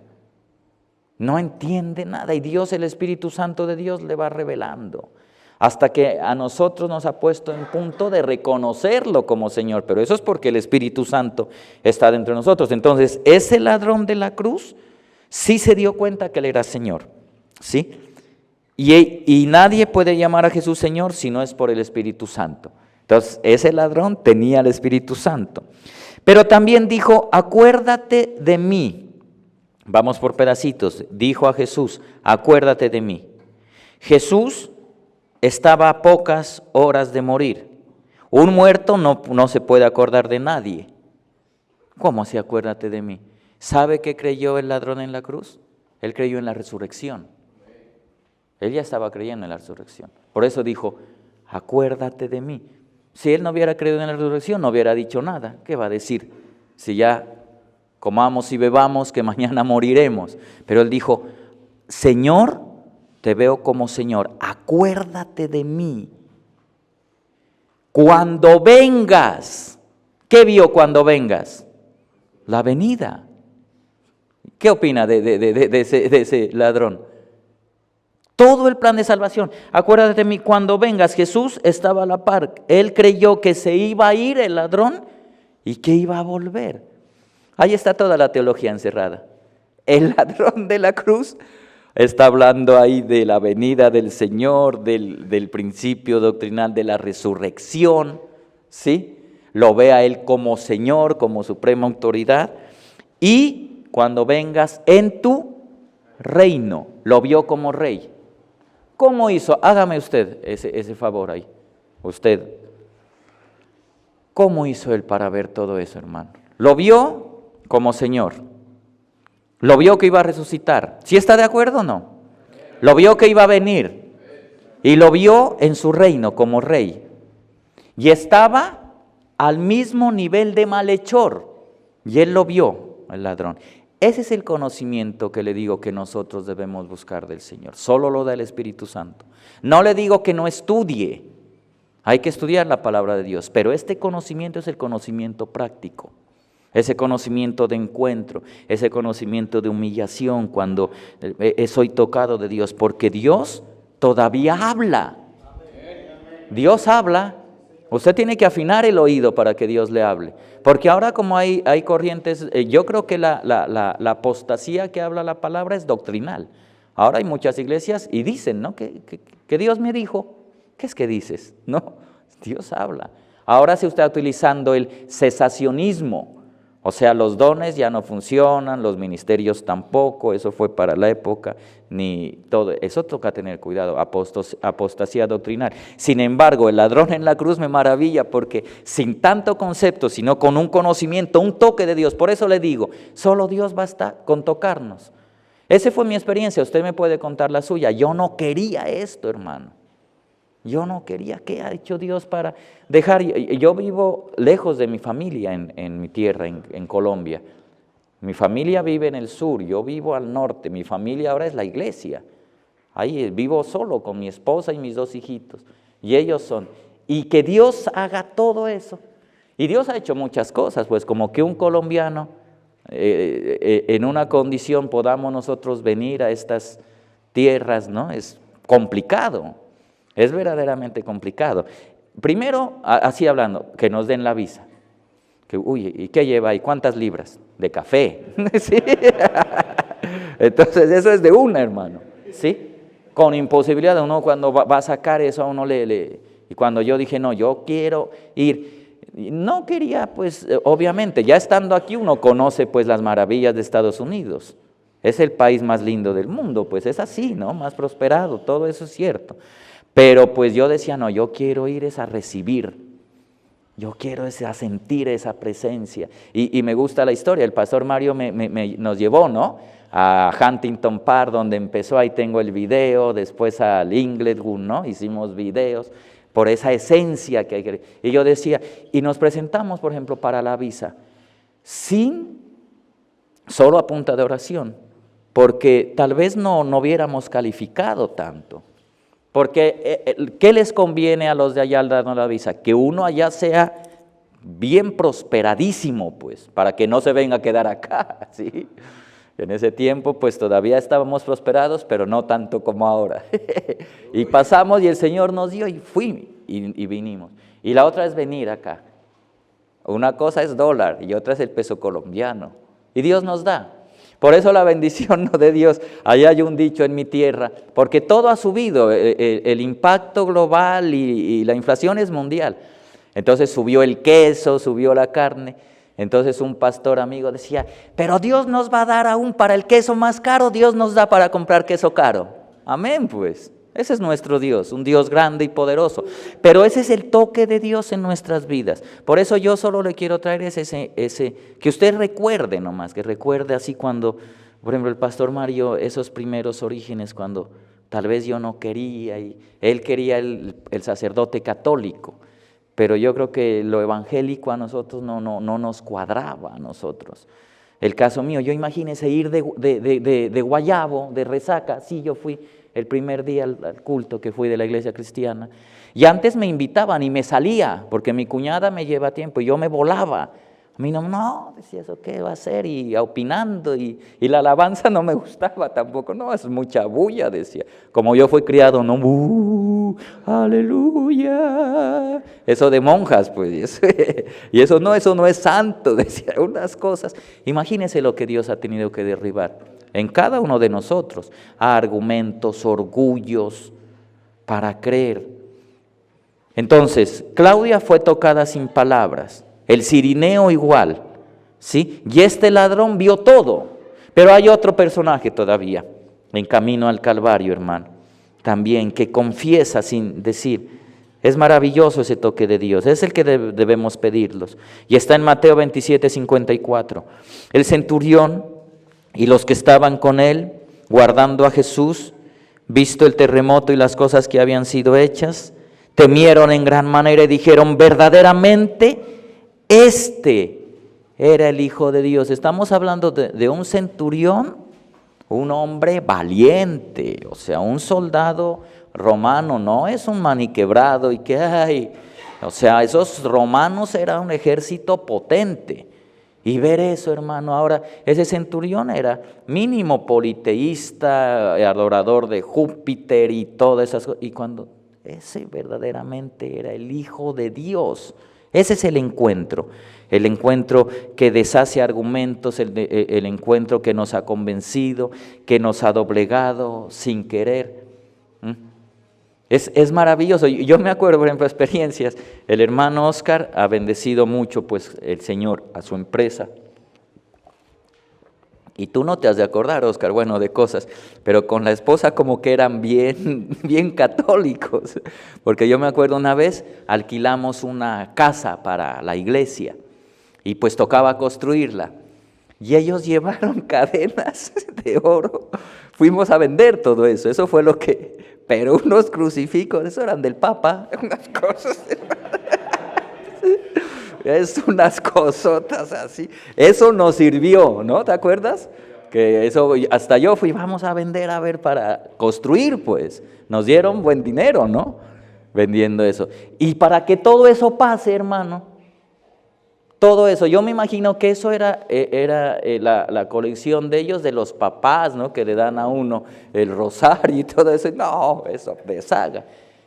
No entiende nada y Dios, el Espíritu Santo de Dios, le va revelando. Hasta que a nosotros nos ha puesto en punto de reconocerlo como Señor. Pero eso es porque el Espíritu Santo está dentro de nosotros. Entonces, ese ladrón de la cruz sí se dio cuenta que Él era Señor, ¿sí? Y nadie puede llamar a Jesús Señor si no es por el Espíritu Santo. Entonces, ese ladrón tenía el Espíritu Santo. Pero también dijo, acuérdate de mí. Vamos por pedacitos. Dijo a Jesús, acuérdate de mí. Jesús estaba a pocas horas de morir. Un muerto no se puede acordar de nadie. ¿Cómo así acuérdate de mí? ¿Sabe qué creyó el ladrón en la cruz? Él creyó en la resurrección. Él ya estaba creyendo en la resurrección. Por eso dijo, acuérdate de mí. Si él no hubiera creído en la resurrección, no hubiera dicho nada. ¿Qué va a decir? Si ya comamos y bebamos, que mañana moriremos. Pero él dijo, Señor, te veo como Señor, acuérdate de mí. Cuando vengas, ¿qué vio cuando vengas? La venida. ¿Qué opina de ese ladrón? Todo el plan de salvación. Acuérdate de mí, cuando vengas, Jesús estaba a la par. Él creyó que se iba a ir el ladrón y que iba a volver. Ahí está toda la teología encerrada. El ladrón de la cruz está hablando ahí de la venida del Señor, del principio doctrinal de la resurrección, ¿sí? Lo ve a Él como Señor, como suprema autoridad. Y cuando vengas en tu reino, lo vio como rey. ¿Cómo hizo? Hágame usted ese favor ahí. Usted. ¿Cómo hizo Él para ver todo eso, hermano? Lo vio como Señor. Lo vio que iba a resucitar. ¿Sí está de acuerdo o no? Lo vio que iba a venir. Y lo vio en su reino como rey. Y estaba al mismo nivel de malhechor. Y Él lo vio, el ladrón. Ese es el conocimiento que le digo que nosotros debemos buscar del Señor. Solo lo da el Espíritu Santo. No le digo que no estudie. Hay que estudiar la palabra de Dios. Pero este conocimiento es el conocimiento práctico. Ese conocimiento de encuentro. Ese conocimiento de humillación cuando soy tocado de Dios. Porque Dios todavía habla. Dios habla. Usted tiene que afinar el oído para que Dios le hable. Porque ahora como hay corrientes, yo creo que la apostasía que habla la palabra es doctrinal. Ahora hay muchas iglesias y dicen, ¿no? Que Dios me dijo. ¿Qué es que dices? No, Dios habla. Ahora se está utilizando el cesacionismo. O sea, los dones ya no funcionan, los ministerios tampoco, eso fue para la época, ni todo, eso toca tener cuidado, apostasía doctrinal. Sin embargo, el ladrón en la cruz me maravilla porque sin tanto concepto, sino con un conocimiento, un toque de Dios, por eso le digo, solo Dios basta con tocarnos. Esa fue mi experiencia, usted me puede contar la suya, yo no quería esto, hermano. Yo no quería. ¿Qué ha hecho Dios para dejar? Yo vivo lejos de mi familia en mi tierra, en Colombia. Mi familia vive en el sur, yo vivo al norte. Mi familia ahora es la iglesia. Ahí vivo solo con mi esposa y mis 2 hijitos. Y ellos son. Y que Dios haga todo eso. Y Dios ha hecho muchas cosas, pues como que un colombiano en una condición podamos nosotros venir a estas tierras, ¿no? Es complicado. Es verdaderamente complicado. Primero, así hablando, que nos den la visa. Que, uy, ¿y qué lleva ahí? ¿Cuántas libras? De café. ¿Sí? Entonces, eso es de una, hermano. ¿Sí? Con imposibilidad de uno cuando va a sacar eso a uno le... Y cuando yo dije, no, yo quiero ir... No quería, pues, obviamente, ya estando aquí uno conoce, pues, las maravillas de Estados Unidos. Es el país más lindo del mundo, pues es así, ¿no? Más prosperado, todo eso es cierto. Pero pues yo decía, no, yo quiero ir a recibir, yo quiero a sentir esa presencia. Y me gusta la historia, el pastor Mario nos llevó, ¿no? A Huntington Park, donde empezó, ahí tengo el video, después al Inglewood, ¿no? Hicimos videos por esa esencia que hay que... Y yo decía, y nos presentamos, por ejemplo, para la visa, solo a punta de oración, porque tal vez no hubiéramos calificado tanto. Porque, ¿qué les conviene a los de allá al darnos la visa? Que uno allá sea bien prosperadísimo, pues, para que no se venga a quedar acá, ¿sí? En ese tiempo pues todavía estábamos prosperados, pero no tanto como ahora. Y pasamos y el Señor nos dio y fui y vinimos. Y la otra es venir acá. Una cosa es dólar y otra es el peso colombiano. Y Dios nos da. Por eso la bendición no de Dios. Allá hay un dicho en mi tierra, porque todo ha subido, el impacto global y la inflación es mundial. Entonces subió el queso, subió la carne. Entonces un pastor amigo decía, pero Dios nos va a dar aún para el queso más caro, Dios nos da para comprar queso caro. Amén, pues. Ese es nuestro Dios, un Dios grande y poderoso. Pero ese es el toque de Dios en nuestras vidas. Por eso yo solo le quiero traer ese que usted recuerde nomás, que recuerde así cuando, por ejemplo, el pastor Mario, esos primeros orígenes, cuando tal vez yo no quería, y él quería el sacerdote católico. Pero yo creo que lo evangélico a nosotros no nos cuadraba a nosotros. El caso mío, yo imagínese ir de guayabo, de resaca, sí, yo fui el primer día al culto que fui de la iglesia cristiana. Y antes me invitaban y me salía, porque mi cuñada me lleva tiempo y yo me volaba. A mí no, decía, ¿eso qué va a ser? Y opinando, y la alabanza no me gustaba tampoco, no, es mucha bulla, decía. Como yo fui criado, no, aleluya, eso de monjas, pues, y eso no es santo, decía, unas cosas. Imagínense lo que Dios ha tenido que derribar en cada uno de nosotros, argumentos, orgullos, para creer. Entonces, Claudia fue tocada sin palabras. El cirineo igual, ¿sí? Y este ladrón vio todo, pero hay otro personaje todavía, en camino al Calvario, hermano, también, que confiesa sin decir. Es maravilloso ese toque de Dios, es el que debemos pedirlos. Y está en Mateo 27:54. El centurión y los que estaban con él, guardando a Jesús, visto el terremoto y las cosas que habían sido hechas, temieron en gran manera y dijeron, verdaderamente, este era el Hijo de Dios. Estamos hablando de un centurión, un hombre valiente, o sea, un soldado romano, no es un maniquebrado y que hay. O sea, esos romanos eran un ejército potente. Y ver eso, hermano, ahora ese centurión era mínimo politeísta, adorador de Júpiter y todas esas cosas. Y cuando ese verdaderamente era el Hijo de Dios. Ese es el encuentro que deshace argumentos, el encuentro que nos ha convencido, que nos ha doblegado sin querer. Es maravilloso. Yo me acuerdo, por ejemplo, experiencias. El hermano Oscar ha bendecido mucho, pues, el Señor a su empresa. Y tú no te has de acordar, Oscar, bueno, de cosas, pero con la esposa como que eran bien católicos, porque yo me acuerdo una vez alquilamos una casa para la iglesia y pues tocaba construirla y ellos llevaron cadenas de oro, fuimos a vender todo eso, eso fue lo que, pero unos crucifijos, eso eran del Papa, unas cosas es unas cosotas así. Eso nos sirvió, ¿no? ¿Te acuerdas? Que eso, hasta yo fui, vamos a vender, a ver, para construir, pues. Nos dieron buen dinero, ¿no? Vendiendo eso. Y para que todo eso pase, hermano, todo eso, yo me imagino que eso era la colección de ellos, de los papás, ¿no? Que le dan a uno el rosario y todo eso. No, eso deshaga.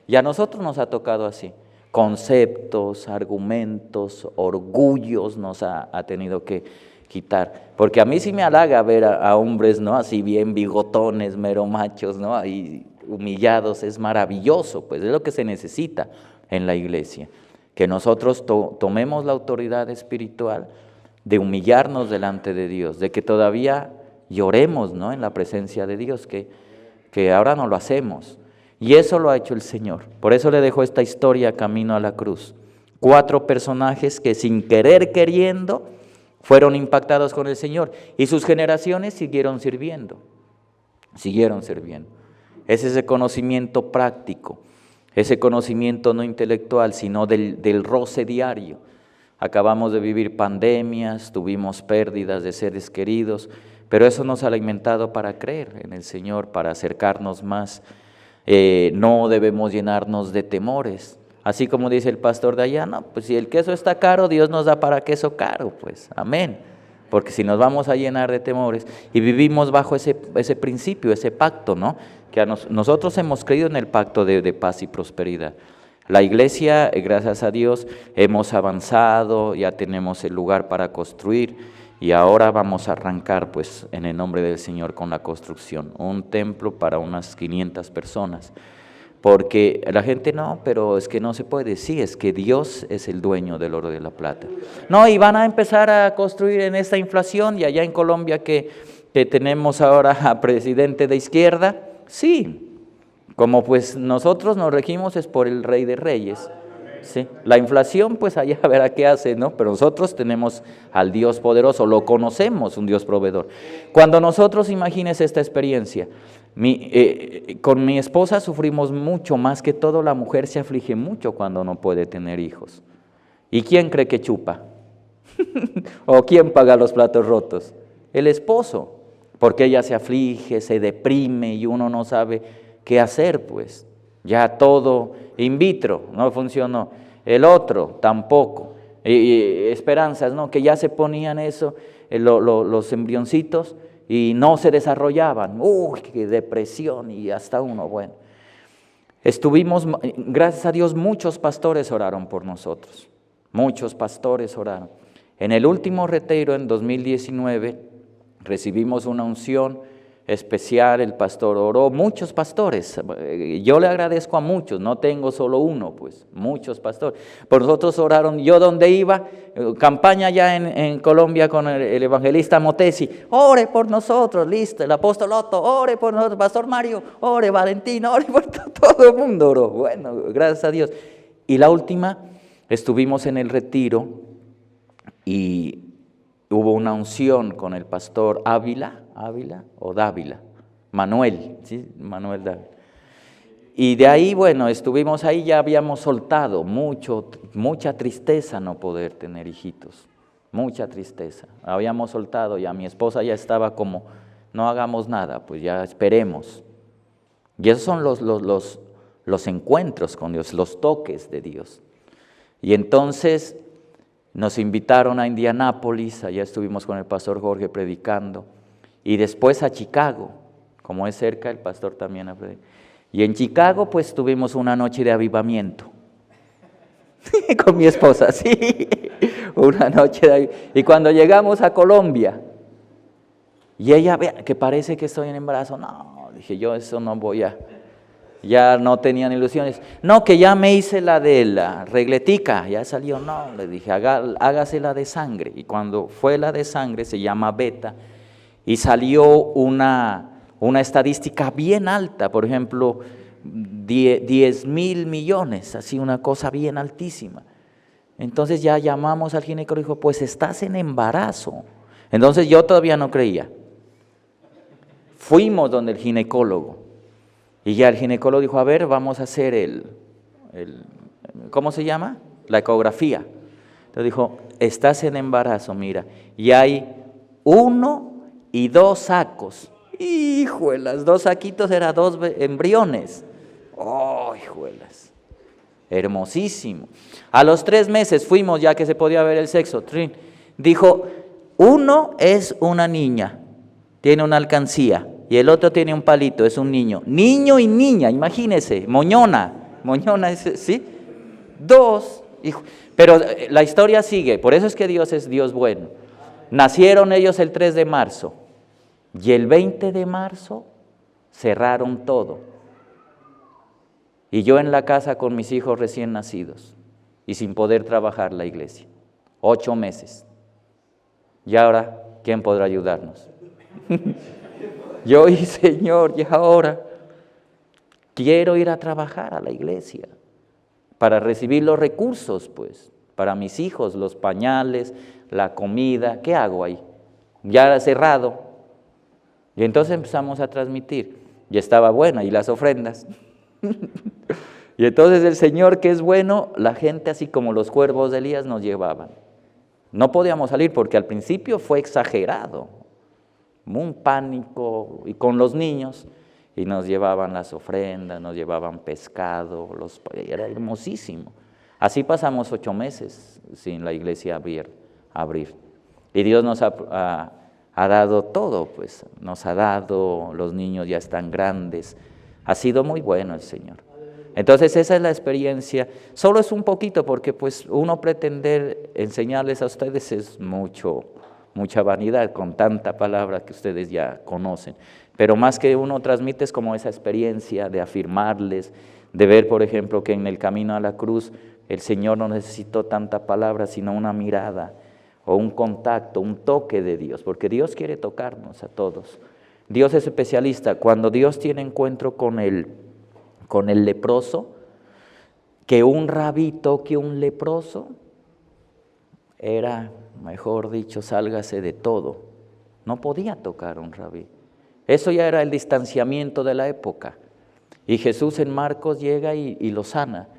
Y a nosotros nos ha tocado así. Conceptos, argumentos, orgullos nos ha tenido que quitar. Porque a mí sí me halaga ver a hombres, ¿no? Así bien bigotones, mero machos, ¿no? Ahí humillados, es maravilloso, pues es lo que se necesita en la iglesia. Que nosotros tomemos la autoridad espiritual de humillarnos delante de Dios, de que todavía lloremos, ¿no? En la presencia de Dios, que ahora no lo hacemos. Y eso lo ha hecho el Señor. Por eso le dejó esta historia camino a la cruz. 4 personajes que sin querer queriendo fueron impactados con el Señor. Y sus generaciones siguieron sirviendo. Es ese conocimiento práctico, ese conocimiento no intelectual, sino del roce diario. Acabamos de vivir pandemias, tuvimos pérdidas de seres queridos, pero eso nos ha alimentado para creer en el Señor, para acercarnos más. No debemos llenarnos de temores, así como dice el pastor de allá, no, pues si el queso está caro, Dios nos da para queso caro, pues, amén, porque si nos vamos a llenar de temores y vivimos bajo ese principio, ese pacto, ¿no? Que nosotros hemos creído en el pacto de paz y prosperidad. La iglesia, gracias a Dios, hemos avanzado, ya tenemos el lugar para construir y ahora vamos a arrancar, pues, en el nombre del Señor con la construcción. Un templo para unas 500 personas. Porque la gente, no, pero es que no se puede. Sí, es que Dios es el dueño del oro y de la plata. No, y van a empezar a construir en esta inflación y allá en Colombia que tenemos ahora a presidente de izquierda. Sí. Como pues nosotros nos regimos es por el Rey de Reyes, ¿sí? La inflación pues allá verá qué hace, ¿no? Pero nosotros tenemos al Dios poderoso, lo conocemos, un Dios proveedor. Cuando nosotros, imagínense esta experiencia, con mi esposa sufrimos mucho, más que todo la mujer se aflige mucho cuando no puede tener hijos. ¿Y quién cree que chupa? ¿O quién paga los platos rotos? El esposo, porque ella se aflige, se deprime y uno no sabe qué hacer, pues. Ya todo in vitro, no funcionó. El otro tampoco. Y esperanzas, ¿no? Que ya se ponían eso, los embrioncitos, y no se desarrollaban. ¡Uy, qué depresión! Y hasta uno, bueno. Estuvimos, gracias a Dios, muchos pastores oraron por nosotros. Muchos pastores oraron. En el último retiro, en 2019, recibimos una unción especial, el pastor oró, muchos pastores, yo le agradezco a muchos, no tengo solo uno, pues, muchos pastores, por nosotros oraron, yo donde iba, campaña ya en Colombia con el evangelista Motesi, ore por nosotros, listo, el apóstol Otto, ore por nosotros, pastor Mario, ore, Valentino, ore por todo el mundo oró, bueno, gracias a Dios. Y la última, estuvimos en el retiro y hubo una unción con el pastor Ávila o Dávila, Manuel, ¿sí? Manuel Dávila. Y de ahí, bueno, estuvimos ahí, ya habíamos soltado mucha tristeza no poder tener hijitos, mucha tristeza. Habíamos soltado, ya mi esposa ya estaba como, no hagamos nada, pues ya esperemos. Y esos son los encuentros con Dios, los toques de Dios. Y entonces nos invitaron a Indianápolis, allá estuvimos con el pastor Jorge predicando, y después a Chicago, como es cerca, el pastor también ha predicado. Y en Chicago pues tuvimos una noche de avivamiento, con mi esposa, sí, una noche de avivamiento. Y cuando llegamos a Colombia, y ella, vea, que parece que estoy en embarazo, no, dije yo eso no voy a... Ya no tenían ilusiones. No, que ya me hice la de la regletica, ya salió, no, le dije, hágase la de sangre. Y cuando fue la de sangre, se llama beta, y salió una estadística bien alta, por ejemplo, 10,000 millones, así una cosa bien altísima. Entonces ya llamamos al ginecólogo y dijo, pues estás en embarazo. Entonces yo todavía no creía. Fuimos donde el ginecólogo. Y ya el ginecólogo dijo, a ver, vamos a hacer ¿cómo se llama? La ecografía. Entonces dijo, estás en embarazo, mira, y hay 1 y 2 sacos. Hijuelas, 2 saquitos eran 2 embriones. Oh, hijuelas, hermosísimo. A los 3 meses fuimos, ya que se podía ver el sexo. Dijo, uno es una niña, tiene una alcancía. Y el otro tiene un palito, es un niño. Niño y niña, imagínese, moñona, ¿sí? 2, hijo. Pero la historia sigue, por eso es que Dios es Dios bueno. Nacieron ellos el 3 de marzo y el 20 de marzo cerraron todo. Y yo en la casa con mis hijos recién nacidos y sin poder trabajar la iglesia. 8 meses. Y ahora, ¿quién podrá ayudarnos? Yo, y Señor, y ahora quiero ir a trabajar a la iglesia para recibir los recursos, pues, para mis hijos, los pañales, la comida. ¿Qué hago ahí? Ya cerrado. Y entonces empezamos a transmitir. Y estaba buena, y las ofrendas. Y entonces el Señor, que es bueno, la gente así como los cuervos de Elías nos llevaban. No podíamos salir porque al principio fue exagerado. Un pánico, y con los niños, y nos llevaban las ofrendas, nos llevaban pescado, era hermosísimo. Así pasamos 8 meses sin la iglesia abrir. Y Dios nos ha dado todo, pues nos ha dado, los niños ya están grandes. Ha sido muy bueno el Señor. Entonces esa es la experiencia. Solo es un poquito porque pues uno pretender enseñarles a ustedes es mucha vanidad con tanta palabra que ustedes ya conocen. Pero más que uno transmite es como esa experiencia de afirmarles, de ver, por ejemplo, que en el camino a la cruz el Señor no necesitó tanta palabra, sino una mirada o un contacto, un toque de Dios, porque Dios quiere tocarnos a todos. Dios es especialista. Cuando Dios tiene encuentro con el leproso, que un rabí toque un leproso, era, mejor dicho, sálgase de todo. No podía tocar a un rabí. Eso ya era el distanciamiento de la época. Y Jesús en Marcos llega y lo sana.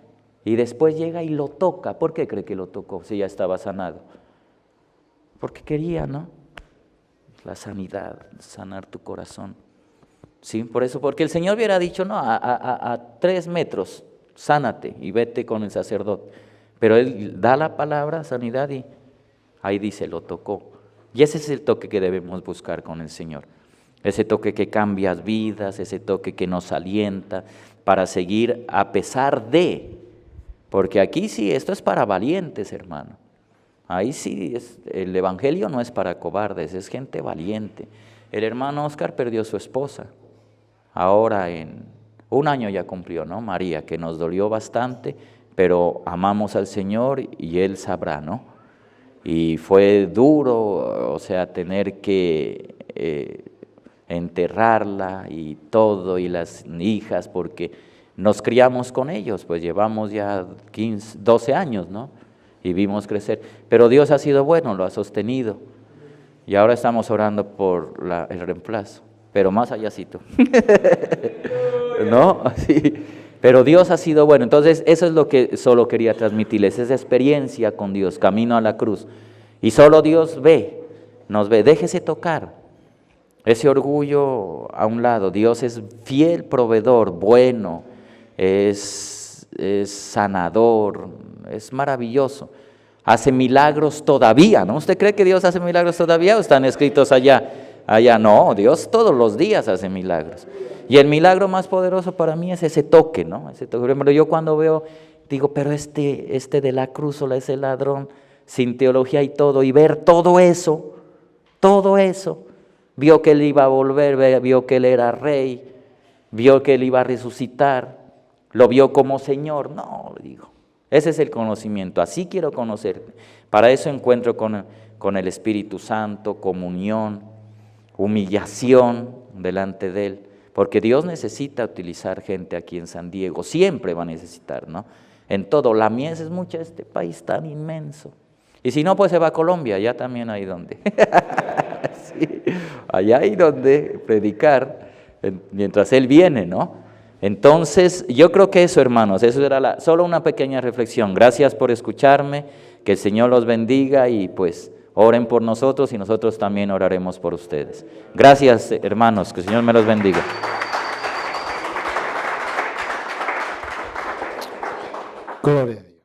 Y después llega y lo toca. ¿Por qué cree que lo tocó si ya estaba sanado? Porque quería, ¿no? La sanidad, sanar tu corazón. Sí, por eso, porque el Señor hubiera dicho, no, a 3 metros, sánate y vete con el sacerdote. Pero Él da la palabra, sanidad, y ahí dice, lo tocó. Y ese es el toque que debemos buscar con el Señor. Ese toque que cambia vidas, ese toque que nos alienta para seguir a pesar de. Porque aquí sí, esto es para valientes, hermano. Ahí sí, el Evangelio no es para cobardes, es gente valiente. El hermano Oscar perdió a su esposa. Ahora en 1 año ya cumplió, ¿no? María, que nos dolió bastante, pero amamos al Señor y Él sabrá, ¿no? Y fue duro, o sea, tener que enterrarla y todo, y las hijas, porque nos criamos con ellos, pues llevamos ya 12 años, ¿no? Y vimos crecer. Pero Dios ha sido bueno, lo ha sostenido. Y ahora estamos orando por el reemplazo. Pero más allácito. ¿No? Sí. Pero Dios ha sido bueno. Entonces, eso es lo que solo quería transmitirles, esa experiencia con Dios, camino a la cruz. Y solo Dios nos ve. Déjese tocar. Ese orgullo a un lado. Dios es fiel proveedor, bueno, es sanador, es maravilloso. Hace milagros todavía, ¿no? ¿Usted cree que Dios hace milagros todavía o están escritos allá? Allá no, Dios todos los días hace milagros. Y el milagro más poderoso para mí es ese toque, ¿no? Ese toque. Pero yo cuando veo, digo, pero este de la cruz, ese ladrón, sin teología y todo, y ver todo eso, vio que él iba a volver, vio que él era rey, vio que él iba a resucitar, lo vio como Señor. No, digo, ese es el conocimiento, así quiero conocerte. Para eso encuentro con el Espíritu Santo, comunión, humillación delante de Él, porque Dios necesita utilizar gente aquí en San Diego, siempre va a necesitar, ¿no? En todo, la mies es mucha, este país tan inmenso. Y si no, pues se va a Colombia, allá también hay donde. Sí, allá hay donde predicar mientras Él viene, ¿no? Entonces, yo creo que eso, hermanos, eso era solo una pequeña reflexión. Gracias por escucharme, que el Señor los bendiga y pues oren por nosotros y nosotros también oraremos por ustedes. Gracias, hermanos, que el Señor me los bendiga. Gloria a Dios.